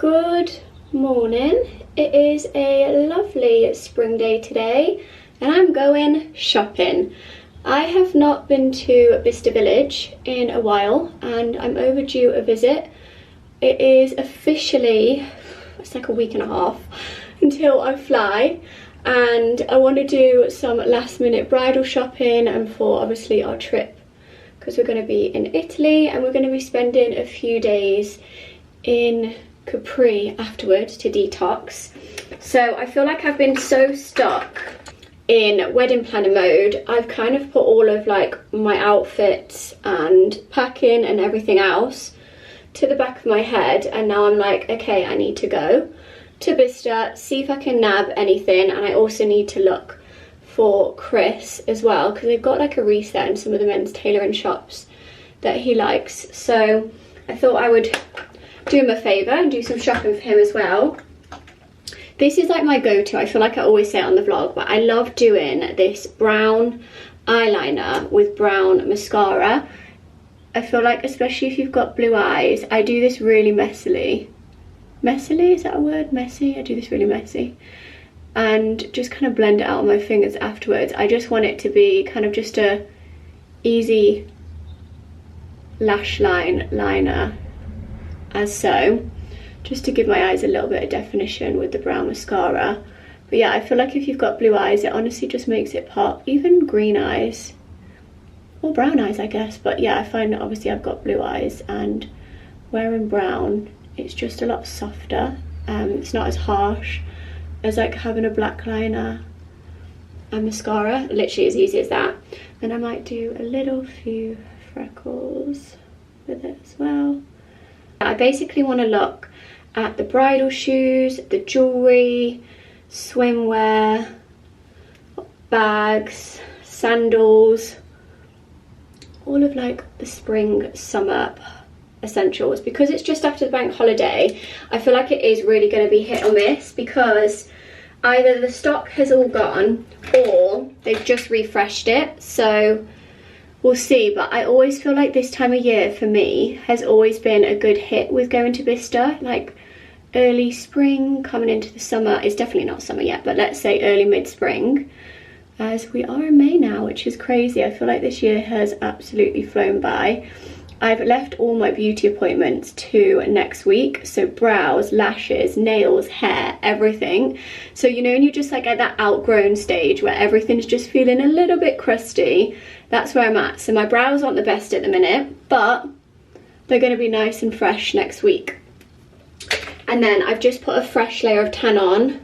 Good morning. It is a lovely spring day today and I'm going shopping. I have not been to Bicester Village in a while and I'm overdue a visit. It is officially, it's like a week and a half until I fly, and I want to do some last minute bridal shopping and for obviously our trip, because we're going to be in Italy and we're going to be spending a few days in Capri afterwards to detox. So I feel like I've been so stuck in wedding planner mode. I've kind of put all of like my outfits and packing and everything else to the back of my head, and now I'm like, okay, I need to go to Bicester, see if I can nab anything, and I also need to look for Chris as well because they've got like a reset in some of the men's tailoring shops that he likes. So I thought I would do him a favour and do some shopping for him as well. This is like my go-to. I feel like I always say it on the vlog, but I love doing this brown eyeliner with brown mascara. I feel like, especially if you've got blue eyes, I do this really messily. Messily, is that a word? Messy? I do this really messy. And just kind of blend it out on my fingers afterwards. I just want it to be kind of just a easy lash line liner, as so, just to give my eyes a little bit of definition with the brown mascara. But yeah, I feel like if you've got blue eyes, it honestly just makes it pop. Even green eyes, or brown eyes I guess, but yeah, I find that obviously I've got blue eyes and wearing brown, it's just a lot softer. It's not as harsh as like having a black liner and mascara, literally as easy as that. And I might do a little few freckles with it as well. I basically want to look at the bridal shoes, the jewellery, swimwear, bags, sandals, all of like the spring, summer essentials. Because it's just after the bank holiday, I feel like it is really going to be hit or miss because either the stock has all gone or they've just refreshed it. So we'll see, but I always feel like this time of year for me has always been a good hit with going to Bicester, like early spring coming into the summer. It's definitely not summer yet, but let's say early mid-spring, as we are in May now, which is crazy. I feel like this year has absolutely flown by. I've left all my beauty appointments to next week, so brows, lashes, nails, hair, everything. So you know, and you're just like at that outgrown stage where everything's just feeling a little bit crusty. That's where I'm at. So my brows aren't the best at the minute, but they're going to be nice and fresh next week. And then I've just put a fresh layer of tan on.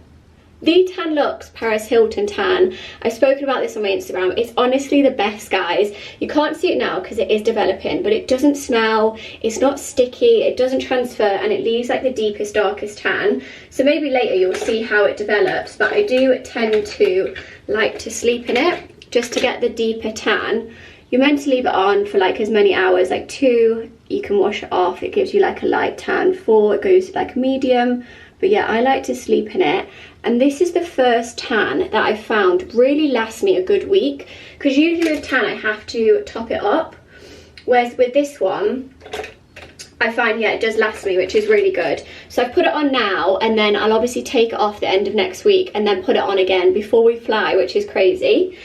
The Tan Luxe Paris Hilton tan. I've spoken about this on my Instagram. It's honestly the best, guys. You can't see it now because it is developing, but it doesn't smell, it's not sticky, it doesn't transfer, and it leaves like the deepest, darkest tan. So maybe later you'll see how it develops, but I do tend to like to sleep in it just to get the deeper tan. You're meant to leave it on for like as many hours, like 2, you can wash it off, it gives you like a light tan. 4, it goes like medium. But yeah, I like to sleep in it. And this is the first tan that I found really lasts me a good week, because usually with tan I have to top it up, whereas with this one I find, yeah, it does last me, which is really good. So I've put it on now, and then I'll obviously take it off the end of next week and then put it on again before we fly, which is crazy.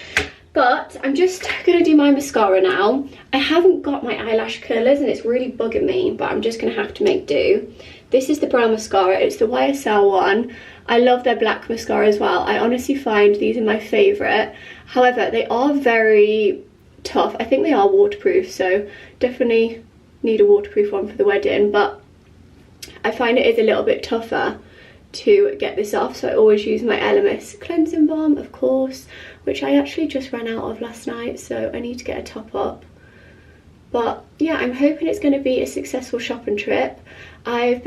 But I'm just gonna do my mascara now. I haven't got my eyelash curlers and it's really bugging me, but I'm just gonna have to make do. This is the brown mascara, it's the YSL one. I love their black mascara as well. I honestly find these are my favourite. However, they are very tough. I think they are waterproof, so definitely need a waterproof one for the wedding, but I find it is a little bit tougher to get this off, so I always use my Elemis cleansing balm, of course, which I actually just ran out of last night, so I need to get a top up. But yeah, I'm hoping it's going to be a successful shopping trip. I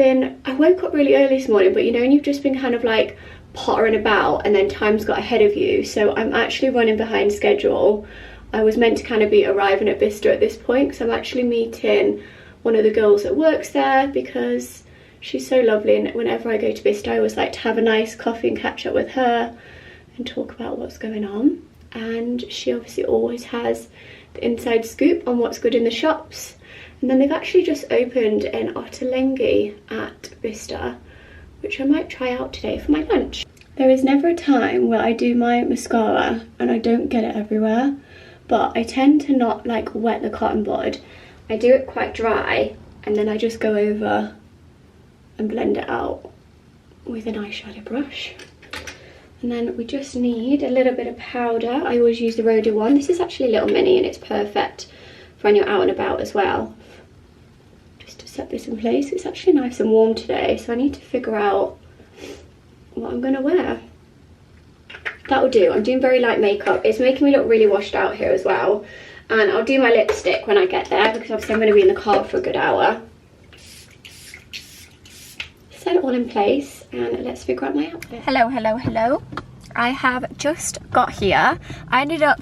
woke up really early this morning, but you know, and you've just been kind of like pottering about and then time's got ahead of you, so I'm actually running behind schedule. I was meant to kind of be arriving at Bicester at this point because I'm actually meeting one of the girls that works there because she's so lovely, and whenever I go to Bicester I always like to have a nice coffee and catch up with her and talk about what's going on. And she obviously always has the inside scoop on what's good in the shops. And then they've actually just opened an Ottolenghi at Bicester, which I might try out today for my lunch. There is never a time where I do my mascara and I don't get it everywhere, but I tend to not like wet the cotton bud. I do it quite dry and then I just go over and blend it out with an eyeshadow brush. And then we just need a little bit of powder. I always use the Rhoda one. This is actually a little mini and it's perfect for when you're out and about as well. Just to set this in place. It's actually nice and warm today, so I need to figure out what I'm gonna wear. That'll do. I'm doing very light makeup. It's making me look really washed out here as well. And I'll do my lipstick when I get there because obviously I'm gonna be in the car for a good hour. Set it all in place and let's figure out my outfit. Hello. I have just got here. I ended up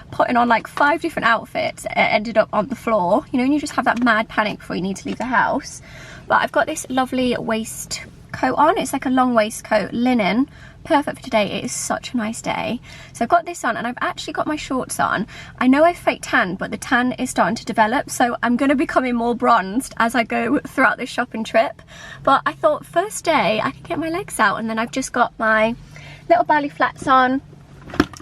putting on like 5 different outfits. It ended up on the floor. You know, when you just have that mad panic before you need to leave the house. But I've got this lovely waistcoat on. It's like a long waistcoat, linen. Perfect for today. It is such a nice day. So I've got this on and I've actually got my shorts on. I know I fake tan, but the tan is starting to develop, so I'm going to be becoming more bronzed as I go throughout this shopping trip. But I thought first day I could get my legs out, and then I've just got my little ballet flats on,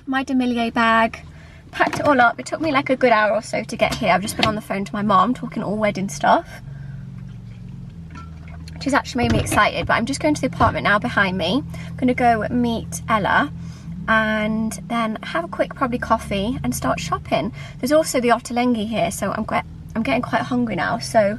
my demi-lié bag, packed it all up. It took me like a good hour or so to get here. I've just been on the phone to my mom talking all wedding stuff, which has actually made me excited. But I'm just going to the apartment now behind me. I'm going to go meet Ella and then have a quick probably coffee and start shopping. There's also the Ottolenghi here, so I'm getting quite hungry now, so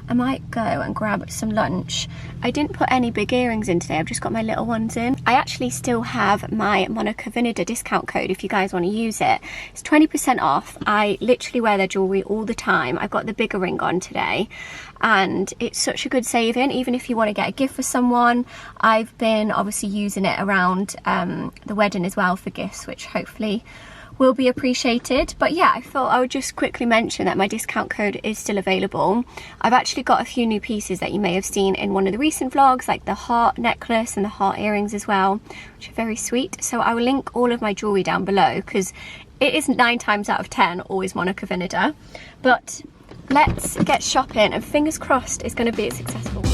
I might go and grab some lunch. I didn't put any big earrings in today, I've just got my little ones in. I actually still have my Monica Vinader discount code if you guys want to use it. It's 20% off. I literally wear their jewellery all the time. I've got the bigger ring on today and it's such a good saving, even if you want to get a gift for someone. I've been obviously using it around the wedding as well for gifts, which hopefully will be appreciated. But yeah, I thought I would just quickly mention that my discount code is still available. I've actually got a few new pieces that you may have seen in one of the recent vlogs, like the heart necklace and the heart earrings as well, which are very sweet. So I will link all of my jewellery down below because it is 9 times out of 10 always Monica Vinader. But let's get shopping and fingers crossed it's going to be a successful one.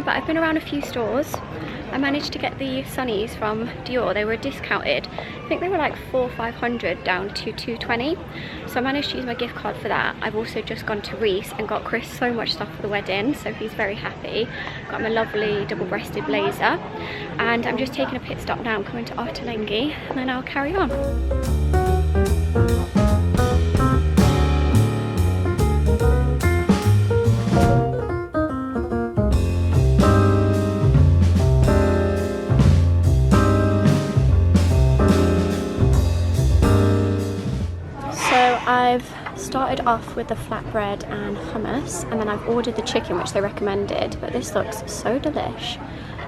but I've been around a few stores. I managed to get the sunnies from Dior. They were discounted. I think they were like $400 or $500 down to $220. So I managed to use my gift card for that. I've also just gone to Reese and got Chris so much stuff for the wedding, so he's very happy. Got him a lovely double-breasted blazer. And I'm just taking a pit stop now. I'm coming to Allchloerose and then I'll carry on. I've started off with the flatbread and hummus, and then I've ordered the chicken, which they recommended, but this looks so delish.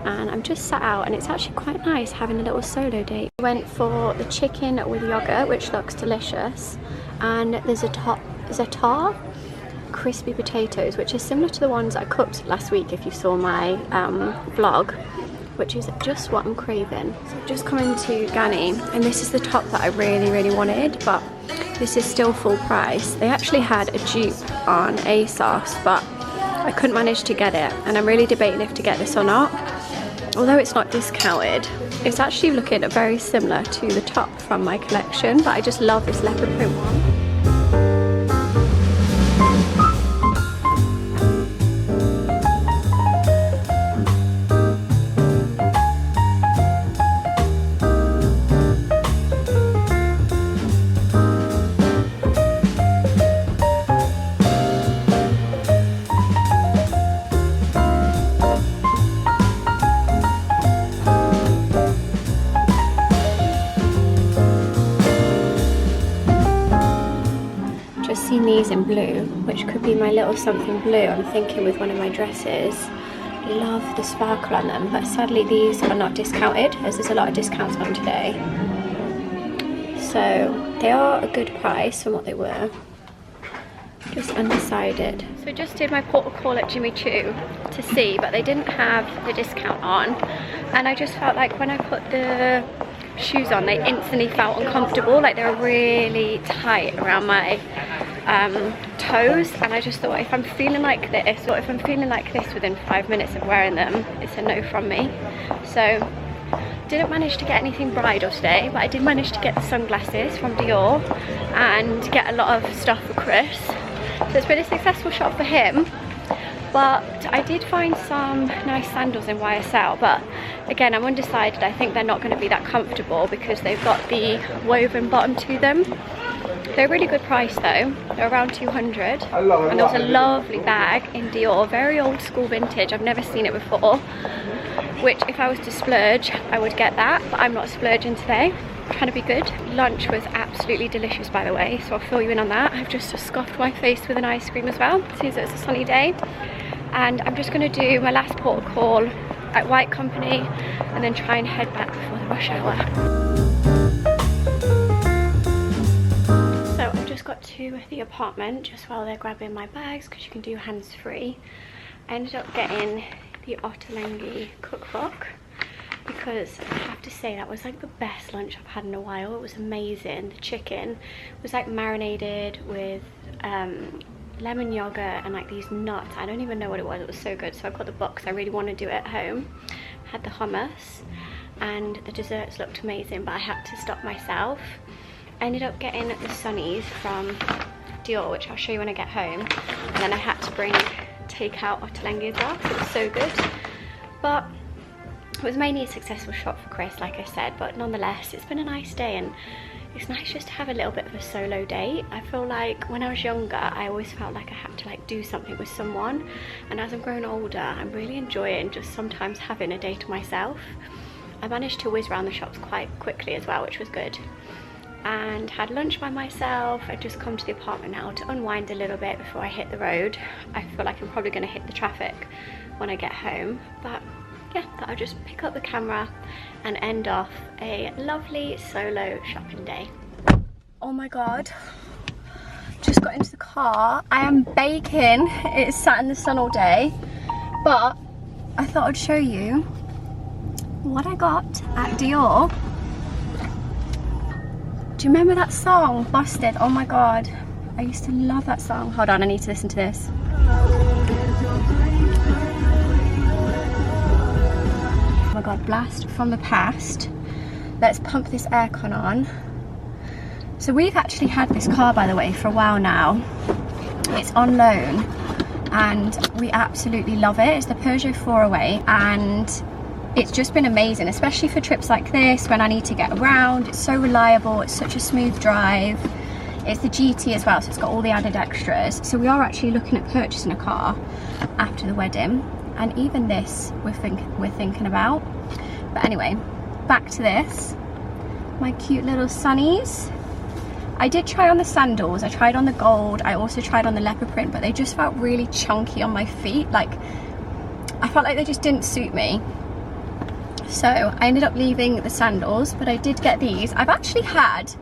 And I'm just sat out, and it's actually quite nice having a little solo date. I went for the chicken with yogurt, which looks delicious, and there's a tartar crispy potatoes, which is similar to the ones I cooked last week if you saw my vlog, which is just what I'm craving. So I've just come into Gani, and this is the top that I really wanted, but this is still full price. They actually had a dupe on ASOS, but I couldn't manage to get it, and I'm really debating if to get this or not. Although it's not discounted, it's actually looking very similar to the top from my collection, but I just love this leopard print one. Seen these in blue, which could be my little something blue. I'm thinking with one of my dresses. Love the sparkle on them, but sadly these are not discounted, as there's a lot of discounts on today. So they are a good price from what they were. Just undecided. So I just did my port of call at Jimmy Choo to see, but they didn't have the discount on, and I just felt like when I put the shoes on, they instantly felt uncomfortable, like they were really tight around my toes, and I just thought if I'm feeling like this within 5 minutes of wearing them, it's a no from me. So didn't manage to get anything bridal today, but I did manage to get the sunglasses from Dior and get a lot of stuff for Chris. So it's been a successful shop for him. But I did find some nice sandals in YSL, but again, I'm undecided. I think they're not going to be that comfortable because they've got the woven bottom to them. They're a really good price though. They're around 200. And there was a lovely bag in Dior, very old school vintage. I've never seen it before, which if I was to splurge, I would get that, but I'm not splurging today. I'm trying to be good. Lunch was absolutely delicious, by the way, so I'll fill you in on that. I've just scoffed my face with an ice cream as well, since it's a sunny day. And I'm just going to do my last port of call at White Company and then try and head back before the rush hour. So I've just got to the apartment just while they're grabbing my bags, because you can do hands-free. I ended up getting the Allchloerose cookbook because I have to say that was like the best lunch I've had in a while. It was amazing. The chicken was like marinated with lemon yogurt and like these nuts. I don't even know what it was. It was so good. So I got the box. I really want to do it at home. Had the hummus and the desserts looked amazing, but I had to stop myself. I ended up getting the sunnies from Dior, which I'll show you when I get home, and then I had to bring takeout Allchloerose as well, because it was so good. But it was mainly a successful shop for Chris, like I said, but nonetheless it's been a nice day, and it's nice just to have a little bit of a solo date. I feel like when I was younger, I always felt like I had to like do something with someone, and as I'm growing older, I'm really enjoying just sometimes having a day to myself. I managed to whiz around the shops quite quickly as well, which was good, and had lunch by myself. I've just come to the apartment now to unwind a little bit before I hit the road. I feel like I'm probably going to hit the traffic when I get home, but yeah, thought I'd just pick up the camera and end off a lovely solo shopping day. Oh my god, just got into the car. I am baking. It's sat in the sun all day, but I thought I'd show you what I got at Dior. Do you remember that song, Busted? Oh my god, I used to love that song. Hold on, I need to listen to this. god, blast from the past. Let's pump this aircon on. So we've actually had this car, by the way, for a while now. It's on loan and we absolutely love it. It's the Peugeot 408 and it's just been amazing, especially for trips like this when I need to get around. It's so reliable, it's such a smooth drive. It's the GT as well, so it's got all the added extras. So we are actually looking at purchasing a car after the wedding, and even this we're thinking about. But anyway, back to this. My cute little sunnies. I did try on the sandals, I tried on the gold, I also tried on the leopard print, but they just felt really chunky on my feet. Like, I felt like they just didn't suit me. So I ended up leaving the sandals, but I did get these. I've actually had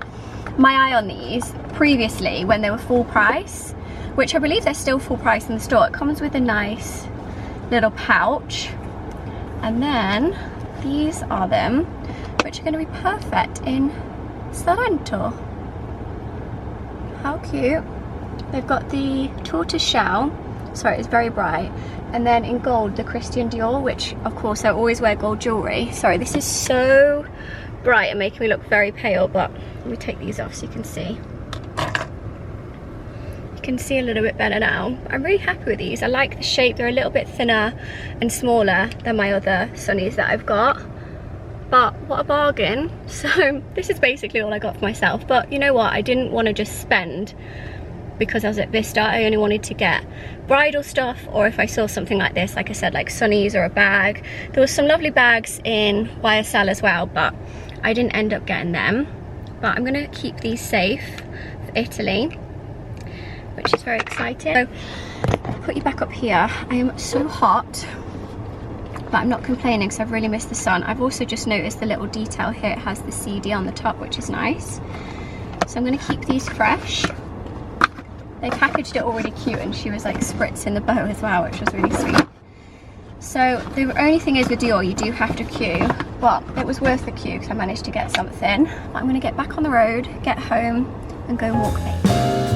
my eye on these previously when they were full price, which I believe they're still full price in the store. It comes with a nice little pouch, and then these are them, which are going to be perfect in Sorrento. How cute. They've got the tortoise shell, sorry, it's very bright, and then in gold the Christian Dior, which of course I always wear gold jewellery. Sorry, this is so bright and making me look very pale, but let me take these off so you can see. You can see a little bit better now. I'm really happy with these. I like the shape. They're a little bit thinner and smaller than my other sunnies that I've got, but what a bargain. So this is basically all I got for myself, but you know what, I didn't want to just spend because I was at Bicester. I only wanted to get bridal stuff, or if I saw something like this, like I said, like sunnies or a bag. There was some lovely bags in YSL as well, but I didn't end up getting them. But I'm gonna keep these safe for Italy, which is very exciting. So I'll put you back up here. I am so hot, but I'm not complaining because I've really missed the sun. I've also just noticed the little detail here. It has the CD on the top, which is nice. So I'm gonna keep these fresh. They packaged it all really cute, and she was like spritzing the bow as well, which was really sweet. So the only thing is with Dior, you do have to queue. Well, it was worth the queue because I managed to get something. But I'm gonna get back on the road, get home, and go walk later.